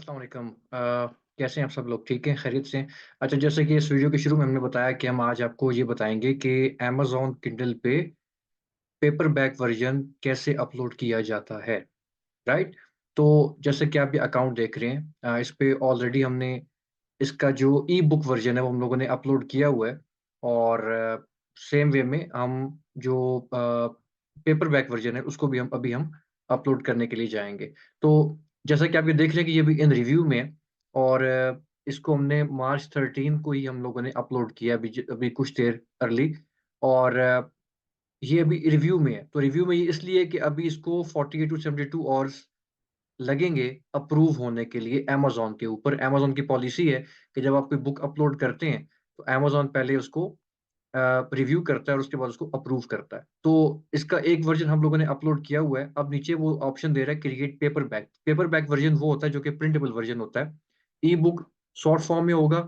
अस्सलाम वालेकुम। कैसे हैं आप सब लोग? ठीक हैं, खैरियत से हैं? अच्छा, जैसे कि इस वीडियो के शुरू में हमने बताया कि हम आज आपको ये बताएँगे कि अमेज़न किंडल पे पेपर बैक वर्ज़न कैसे अपलोड किया जाता है, राइट? तो जैसे कि आप ये अकाउंट देख रहे हैं, इस पे ऑलरेडी हमने इसका जो ई-बुक वर्ज़न है वो हम लोगों ने अपलोड किया हुआ है और सेम वे में हम जो पेपर बैक वर्ज़न है उसको भी हम अपलोड करने के लिए जाएँगे। तो जैसा कि आप ये देख रहे हैं कि ये भी इन रिव्यू में है और इसको हमने मार्च 13 को ही हम लोगों ने अपलोड किया अभी कुछ देर अर्ली और ये अभी रिव्यू में है। तो रिव्यू में ये इसलिए है कि अभी इसको 48 टू 72 हॉर्स लगेंगे अप्रूव होने के लिए अमेज़न के ऊपर। अमेज़न की पॉलिसी है कि जब आप कोई बुक अपलोड करते हैं, तो अमेज़न पहले उसको रिव्यू करता है और उसके बाद उसको अप्रूव करता है। तो इसका एक वर्ज़न हम लोगों ने अपलोड किया हुआ है। अब नीचे वो ऑप्शन दे रहा है create paper back. Paper back version वो होता है जो कि प्रिंटेबल वर्ज़न होता है। ई-बुक शॉर्ट फॉर्म में होगा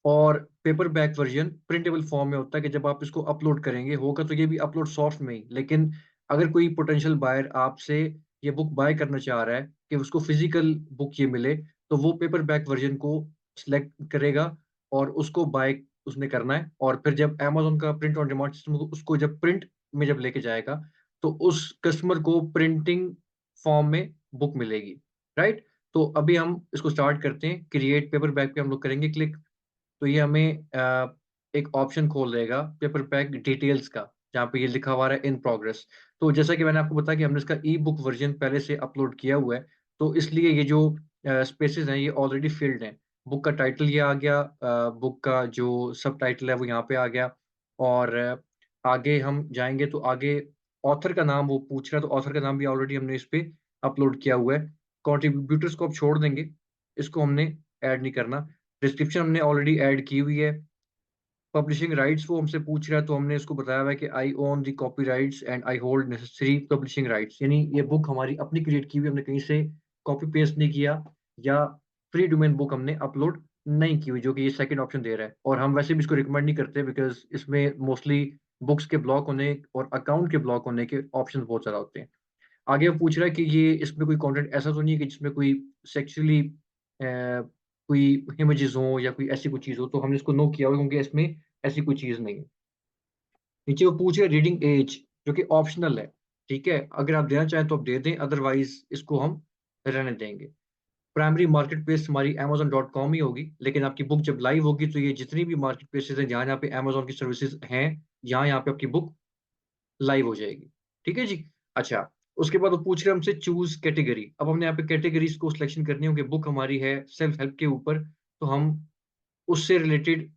और paper back version printable form में होता है कि जब आप इसको अपलोड करेंगे, होगा तो ये भी अपलोड सॉफ्ट में ही। लेकिन अगर कोई पोटेंशियल बायर आपसे ये बुक बाय करना चाह रहा है कि उसको फिज़िकल बुक ये मिले, तो वो पेपर बैक वर्ज़न को सिलेक्ट करेगा और उसको बाय उसने करना है और फिर जब अमेज़न का प्रिंट ऑन डिमांड सिस्टम उसको जब प्रिंट में जब लेके जाएगा, तो उस कस्टमर को प्रिंटिंग फॉर्म में बुक मिलेगी, राइट? तो अभी हम इसको स्टार्ट करते हैं। क्रिएट पेपर बैक पे हम लोग करेंगे क्लिक। तो ये हमें एक ऑप्शन खोल देगा पेपर पैक डिटेल्स का, जहाँ पे ये लिखा हुआ है इन प्रोग्रेस। तो जैसा कि मैंने आपको बताया कि हमने इसका ई-बुक वर्ज़न पहले से अपलोड किया हुआ है, तो इसलिए ये जो स्पेसेस हैं, ये ऑलरेडी फ़िल्ड हैं। बुक का टाइटल ये आ गया, बुक का जो सबटाइटल है, वो यहाँ पे आ गया और आगे हम जाएँगे तो आगे ऑथर का नाम वो पूछ रहा है, तो ऑथर का नाम भी ऑलरेडी हमने इस पे अपलोड किया हुआ है। कंट्रीब्यूटर्स को आप छोड़ देंगे, इसको हमने ऐड नहीं करना। डिस्क्रिप्शन हमने ऑलरेडी ऐड की हुई है। पब्लिशिंग राइट्स वो हमसे पूछ रहा है तो हमने इसको बताया हुआ है कि I own the copyrights and I hold necessary publishing rights, यानी ये बुक हमारी अपनी क्रिएट की हुई, हमने कहीं से कॉपी पेस्ट नहीं किया या फ्री डोमेन बुक हमने अपलोड नहीं की हुई, जो कि ये सेकंड ऑप्शन दे रहा है। और हम वैसे भी इसको रिकमेंड नहीं करते बिकॉज़ इसमें मोस्टली बुक्स के ब्लॉक होने और अकाउंट के ब्लॉक होने के ऑप्शंस बहुत ज़्यादा होते हैं। आगे वो पूछ रहा है कि ये इसमें कोई कंटेंट ऐसा तो नहीं है कि जिसमें कोई सेक्सुअली कोई इमेजेस हों या कोई ऐसी कोई चीज़ हो, तो हमने इसको नो किया हुआ है क्योंकि इसमें ऐसी कोई चीज़ नहीं है। नीचे वो पूछ रहा है रीडिंग एज, जो कि ऑप्शनल है, ठीक है? अगर आप देना चाहें तो आप दे दें, अदरवाइज़ इसको हम रहने देंगे। प्राइमरी मार्केट प्लेस हमारी अमेज़न.कॉम ही होगी, लेकिन आपकी बुक जब लाइव होगी तो ये जितनी भी मार्केट प्लेसेस हैं जहाँ-जहाँ पे अमेज़न की सर्विसेज़ हैं, यहाँ-यहाँ पे आपकी बुक लाइव हो जाएगी। ठीक है जी? अच्छा, उसके बाद वो पूछ रहे हैं हमसे चूज़ कैटेगरी। अब हमने यहाँ पे कैटेगरीज़ को सिलेक्शन करनी होगी। बुक हमारी है सेल्फ हेल्प के ऊपर, तो हम उससे रिलेटेड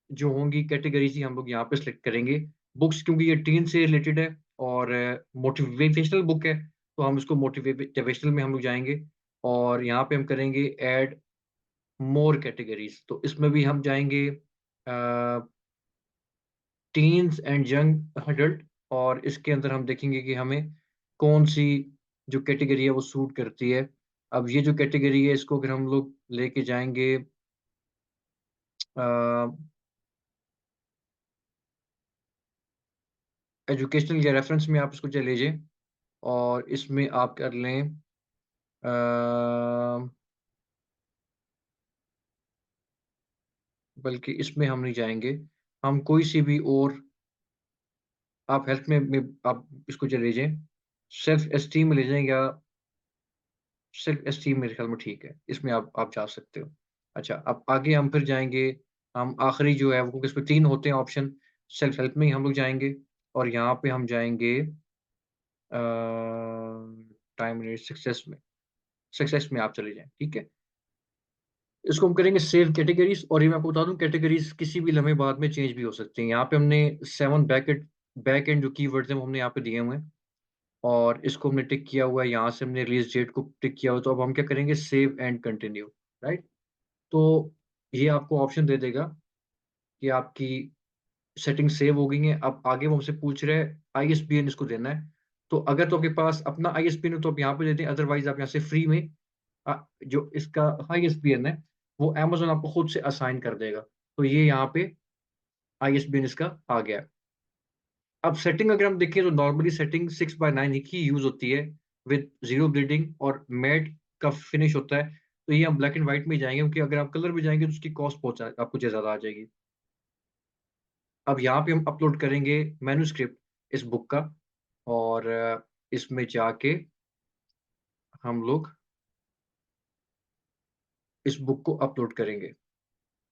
जो होंगी कैटेगरीज़ ही हम लोग यहाँ पे सिलेक्ट करेंगे। बुक्स क्योंकि ये टीन से रिलेटेड है और मोटिवेशनल बुक है, तो हम इसको मोटिवेशनल में हम लोग जाएँगे और यहाँ पे हम करेंगे ऐड मोर कैटेगरीज़। तो इसमें भी हम जाएँगे टीन्स एंड यंग एडल्ट और इसके अंदर हम देखेंगे कि हमें कौन-सी जो कैटेगरी है वो सूट करती है। अब ये जो कैटेगरी है इसको अगर हम लोग लेके जाएँगे अ, एजुकेशनल या रेफ़रेंस में आप इसको चले जाइए और इसमें आप कर लें अ, बल्कि इसमें हम नहीं जाएँगे। हम कोई-सी भी और आप हेल्थ में आप इसको चले जाइए। सेल्फ एस्टीम में ले जाएँ या सेल्फ एस्टीम मेरे ख़्याल में ठीक है। इसमें आप जा सकते हो। अच्छा, अब आगे हम फिर जाएँगे, हम आखिरी जो है वो क्योंकि इसमें 3 होते हैं ऑप्शन, सेल्फ हेल्प में ही हम लोग जाएँगे और यहाँ पे हम जाएँगे अ, टाइम रेट सक्सेस में आप चले जाएँ, ठीक है? इसको हम करेंगे सेव कैटेगरीज़ और ये मैं आपको बता दूँ कैटेगरीज़ किसी भी लम्हे बाद में चेंज भी हो सकती हैं। यहाँ पे हमने 7 बैक एंड जो कीवर्ड्स हैं वो हमने यहाँ पे दिए हुए हैं और इसको हमने टिक किया हुआ है, यहाँ से हमने रिलीज़ डेट को टिक किया हुआ है, तो अब हम क्या करेंगे सेव एंड कंटिन्यू, राइट? तो ये आपको ऑप्शन दे देगा कि आपकी सेटिंग सेव हो गई हैं। अब आगे वो हमसे पूछ रहा है आईएसबीएन इसको देना है। तो अगर तो आपके पास अपना आईएसबीएन है तो आप यहाँ पे दे दें, अदरवाइज़ आप यहाँ से फ्री में जो इसका आईएसबीएन है वो अमेज़न आपको खुद से असाइन कर देगा। तो ये यहाँ पे आईएसबीएन इसका आ गया। अब सेटिंग अगर हम देखें तो नॉर्मली सेटिंग 6/9 ही यूज़ होती है विद ज़ीरो ब्लीडिंग और मैट का फिनिश होता है। तो ये हम ब्लैक एंड व्हाइट में ही जाएँगे क्योंकि अगर आप कलर में जाएँगे तो उसकी कॉस्ट बहुत आपको ज़्यादा आ जाएगी। अब यहाँ पे हम अपलोड करेंगे मैन्युस्क्रिप्ट इस बुक का और इसमें जाके हम लोग इस बुक को अपलोड करेंगे।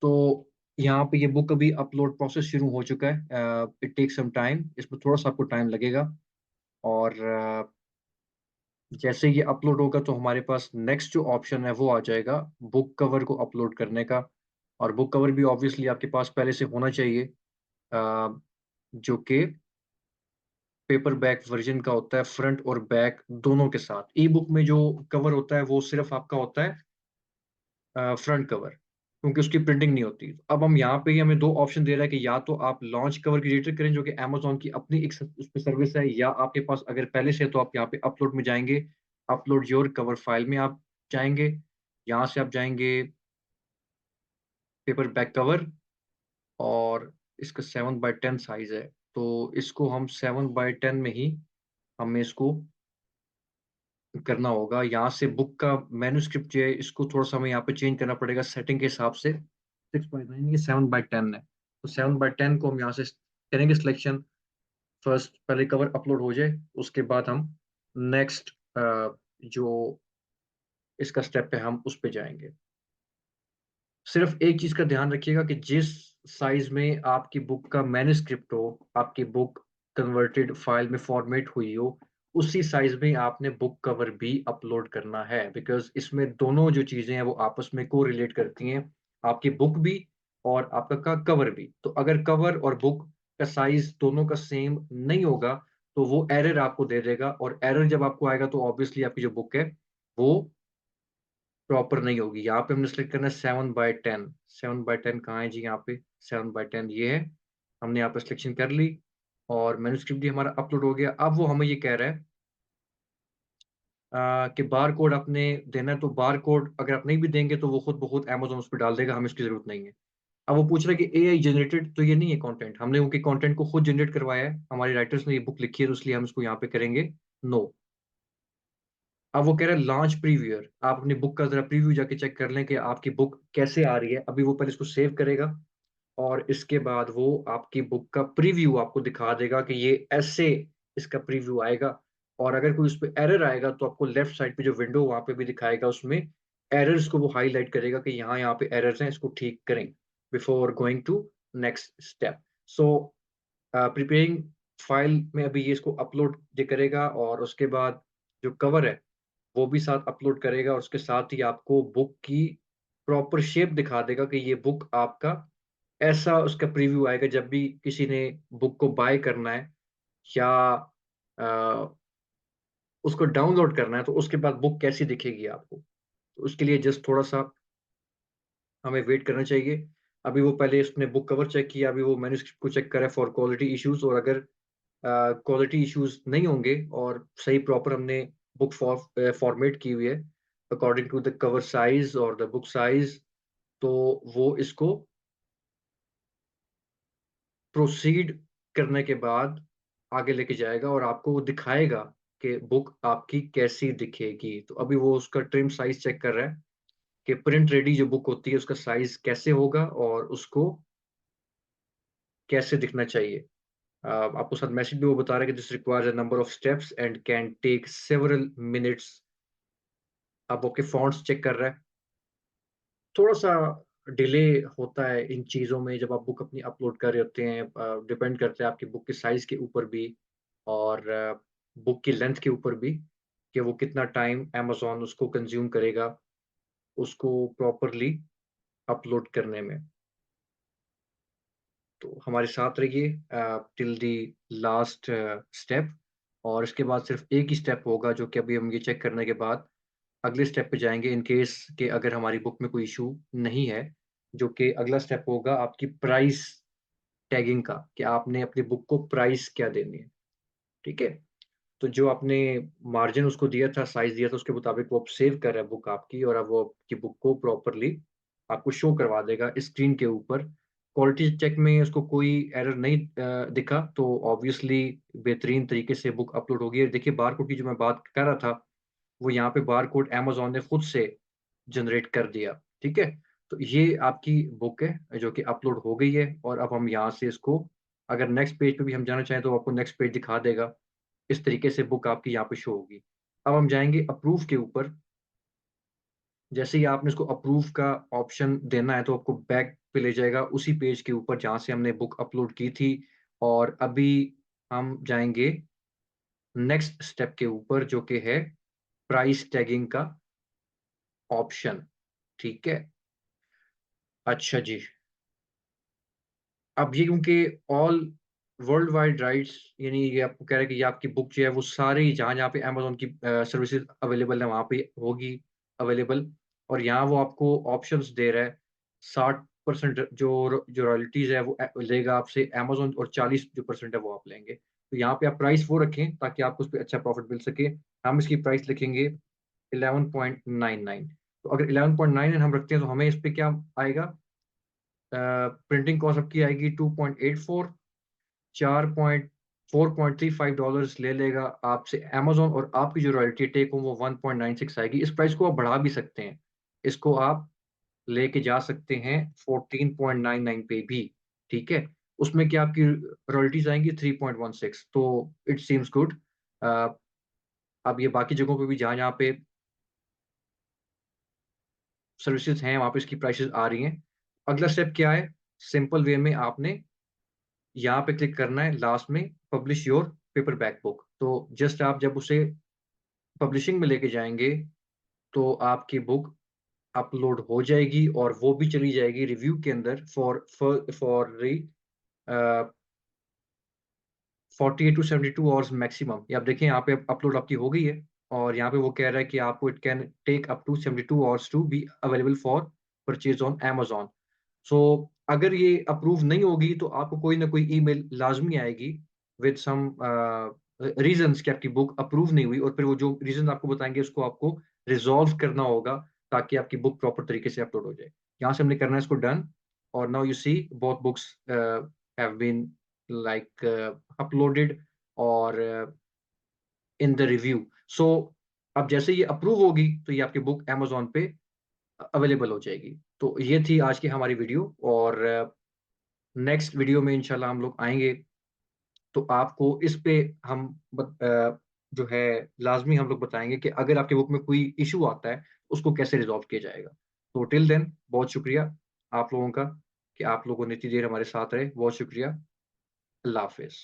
तो यहाँ पे ये बुक अभी अपलोड प्रोसेस शुरू हो चुका है। इट टेक्स सम टाइम, इसमें थोड़ा-सा आपको टाइम लगेगा और जैसे ये अपलोड होगा तो हमारे पास नेक्स्ट जो ऑप्शन है वो आ जाएगा बुक कवर को अपलोड करने का और बुक कवर भी ऑब्वियसली आपके पास पहले से होना चाहिए जो कि पेपर बैक वर्ज़न का होता है फ्रंट और बैक दोनों के साथ। ई-बुक में जो कवर होता है वो सिर्फ़ आपका होता है फ्रंट कवर क्योंकि उसकी प्रिंटिंग नहीं होती। अब हम यहाँ पे ही हमें 2 ऑप्शन दे रहा है कि या तो आप लॉन्च कवर क्रिएटर करें जो कि अमेज़न की अपनी एक स उसपे सर्विस है या आपके पास अगर पहले से है तो आप यहाँ पे अपलोड में जाएँगे, अपलोड योर कवर फाइल में आप जाएँगे। यहाँ से आप जाएँगे पेपर बैक कवर और इसका 7/10 साइज़ है। तो इसको हम 7/10 में ही हमें इसको करना होगा। यहाँ से बुक का मैन्युस्क्रिप्ट जो है इसको थोड़ा-सा हमें यहाँ पे चेंज करना पड़ेगा सेटिंग के हिसाब से। 6/9 ये 7/10 है। तो 7/10 को हम यहाँ से करेंगे सिलेक्शन। फर्स्ट पहले कवर अपलोड हो जाए, उसके बाद हम नेक्स्ट जो इसका स्टेप है हम उस पे जाएँगे। सिर्फ़ एक चीज़ का ध्यान रखिएगा कि जिस साइज़ में आपकी बुक का मैन्युस्क्रिप्ट हो, आपकी बुक कन्वर्टेड फ़ाइल में फ़ॉर्मेट हुई हो, उसी साइज़ में आपने बुक कवर भी अपलोड करना है। बिकॉज़ इसमें दोनों जो चीज़ें हैं वो आपस में कोरिलेट करती हैं, आपकी बुक भी और आपका कवर भी। तो अगर कवर और बुक का साइज़ दोनों का सेम नहीं होगा, तो वो एरर आपको दे देगा और एरर जब आपको आएगा तो ऑब्वियसली आपकी जो बुक है, वो प्रॉपर नहीं होगी। यहाँ पे हमने सेलेक्ट करना है 7/10 7/10 कहाँ है जी यहाँ पे? 7/10 ये है। हमने यहाँ पे सिलेक्शन कर ली और मैन्युस्क्रिप्ट भी हमारा अपलोड हो गया। अब वो हमें ये कह रहा है कि बारकोड आपने देना है, तो बारकोड अगर आप नहीं भी देंगे तो वो खुद ब खुद अमेज़न उस पे डाल देगा, हमें इसकी ज़रूरत नहीं है। अब वो पूछ रहा है कि एआई जनरेटेड तो ये नहीं है कंटेंट। हमने उनके कंटेंट को खुद जनरेट करवाया है। हमारे राइटर्स ने ये बुक लिखी है, तो इसलिए हम इसको यहाँ पे करेंगे नो। अब वो कह रहा है लॉन्च प्रीव्यूअर। आप अपनी बुक का ज़रा प्रीव्यू जाके चेक कर लें कि आपकी बुक कैसे आ रही है। अभी वो पहले इसको सेव करेगा और इसके बाद वो आपकी बुक का प्रीव्यू आपको दिखा देगा कि ये ऐसे इसका प्रीव्यू आएगा और अगर कोई उसपे एरर आएगा तो आपको लेफ्ट साइड पे जो विंडो वहाँ पे भी दिखाएगा उसमें एरर्स को वो हाइलाइट करेगा कि यहाँ-यहाँ पे एरर्स हैं, इसको ठीक करें before going to next step. So preparing file में अभी ये इसको अपलोड ये करेगा और उसके बाद जो कवर है वो भी साथ अपलोड करेगा और उसके साथ ही आपको बुक की प्रॉपर शेप दिखा देगा कि ये बुक आपका ऐसा उसका प्रीव्यू आएगा जब भी किसी ने बुक को बाय करना है या अ, उसको डाउनलोड करना है तो उसके बाद बुक कैसी दिखेगी आपको। तो उसके लिए जस्ट थोड़ा-सा हमें वेट करना चाहिए। अभी वो पहले उसने बुक कवर चेक किया, अभी वो मैन्युस्क्रिप्ट को चेक कर रहा है फॉर क्वालिटी इश्यूज़ और अगर क्वालिटी इश्यूज़ नहीं होंगे और सही प्रॉपर हमने बुक फॉर्मेट की हुई है according to the cover size और द बुक साइज़ तो वो इसको प्रोसीड करने के बाद आगे लेके जाएगा और आपको वो दिखाएगा कि बुक आपकी कैसी दिखेगी। तो अभी वो उसका ट्रिम साइज़ चेक कर रहा है कि प्रिंट रेडी जो बुक होती है उसका साइज़ कैसे होगा और उसको कैसे दिखना चाहिए। आपको साथ मैसेज भी वो बता रहा है कि this requires a number of steps and can take several minutes. अब आपके फ़ॉन्ट्स चेक कर रहा है। थोड़ा-सा डिले होता है इन चीज़ों में जब आप बुक अपनी अपलोड कर रहे होते हैं। डिपेंड करता है आपकी बुक के साइज़ के ऊपर भी और बुक की लेंथ के ऊपर भी कि वो कितना टाइम अमेज़न उसको कंज़्यूम करेगा, उसको प्रॉपरली अपलोड करने में। तो हमारे साथ रहिए टिल द लास्ट स्टेप और इसके बाद सिर्फ़ एक ही स्टेप होगा जो कि अभी हम ये चेक करने के बाद अगले स्टेप पे जाएँगे इन केस कि अगर हमारी बुक में कोई इश्यू नहीं है, जो कि अगला स्टेप होगा आपकी प्राइस टैगिंग का, कि आपने अपनी बुक को प्राइस क्या देनी है, ठीक है? तो जो आपने मार्जिन उसको दिया था, साइज़ दिया था, उसके मुताबिक वो अब सेव कर रहा है बुक आपकी और अब वो आपकी बुक को प्रॉपरली आपको शो करवा देगा स्क्रीन के ऊपर। क्वालिटी चेक में उसको कोई एरर नहीं दिखा, तो ऑब्वियसली बेहतरीन तरीके से बुक अपलोड होगी और देखिए बारकोड की जो मैं बात कर रहा था, वो यहाँ पे बारकोड अमेज़न ने खुद से जनरेट कर दिया, ठीक है? तो ये आपकी बुक है जो कि अपलोड हो गई है और अब हम यहाँ से इसको अगर नेक्स्ट पेज पे भी हम जाना चाहें तो आपको नेक्स्ट पेज दिखा देगा। इस तरीके से बुक आपकी यहाँ पे शो होगी। अब हम जाएँगे अप्रूव के ऊपर। जैसे ही आपने इसको अप्रूव का ऑप्शन देना है, तो आपको बैक पे ले जाएगा उसी पेज के ऊपर जहाँ से हमने बुक अपलोड की थी और अभी हम जाएँगे नेक्स्ट स्टेप के ऊपर जो कि है प्राइस टैगिंग का ऑप्शन, ठीक है? अच्छा जी। अब ये क्योंकि ऑल वर्ल्ड वाइड राइट्स यानी ये आपको कह रहा है कि ये आपकी बुक जो है वो सारी जहाँ-जहाँ पे अमेज़न की सर्विसेज़ अवेलेबल है वहाँ पे होगी अवेलेबल और यहाँ वो आपको ऑप्शंस दे रहा है। 60% जो रॉयल्टीज़ है वो लेगा आपसे अमेज़न और 40 जो परसेंट है वो आप लेंगे। तो यहाँ पे आप प्राइस वो रखें ताकि आपको उसपे अच्छा प्रॉफ़िट मिल सके। हम इसकी प्राइस लिखेंगे 11.99 तो अगर 11.99 हम रखते हैं तो हमें इस पे क्या आएगा प्रिंटिंग कॉस्ट आपकी आएगी 2.84 $4.35 ले लेगा आपसे अमेज़न और आपकी जो रॉयल्टी टेक होम वो 1.96 आएगी। इस प्राइस को आप बढ़ा भी सकते हैं। इसको आप लेके जा सकते हैं 14.99 पे भी, ठीक है? उसमें क्या आपकी रॉयल्टीज़ आएँगी 3.16 तो इट सीम्स गुड। अ, अब ये बाकी जगहों पे भी जहाँ-जहाँ पे सर्विसेज़ हैं, वहाँ पे इसकी प्राइसेज़ आ रही हैं। अगला स्टेप क्या है? सिंपल वे में आपने यहाँ पे क्लिक करना है लास्ट में पब्लिश योर पेपरबैक बुक। तो जस्ट आप जब उसे पब्लिशिंग में लेके जाएँगे, तो आपकी बुक अपलोड हो जाएगी और वो भी चली जाएगी रिव्यू के अंदर for the uh, 48 to 72 hours maximum. ये आप देखें यहाँ पे अपलोड आपकी हो गई है और यहाँ पे वो कह रहा है कि आपको it can take up to 72 hours to be available for purchase on Amazon. So अगर ये अप्रूव नहीं होगी तो आपको कोई ना कोई ईमेल लाज़मी आएगी विद सम रीज़न्स कि आपकी बुक अप्रूव नहीं हुई और फिर वो जो रीज़न आपको बताएँगे उसको आपको रिज़ॉल्व करना होगा ताकि आपकी बुक प्रॉपर तरीके से अपलोड हो जाए। यहाँ से हमने करना है इसको डन और now you see both books have been like uploaded और इन द रिव्यू। सो अब जैसे ये अप्रूव होगी तो ये आपकी बुक अमेज़न पे अवेलेबल हो जाएगी। तो ये थी आज की हमारी वीडियो और नेक्स्ट वीडियो में इंशाल्लाह हम लोग आएँगे, तो आपको इस पे हम जो है लाज़मी हम लोग बताएँगे कि अगर आपकी बुक में कोई इश्यू आता है, उसको कैसे रिज़ॉल्व किया जाएगा। तो टिल देन बहुत शुक्रिया आप लोगों का कि आप लोगों ने इतनी देर हमारे साथ रहे। बहुत शुक्रिया। अल्लाह हाफ़िज़।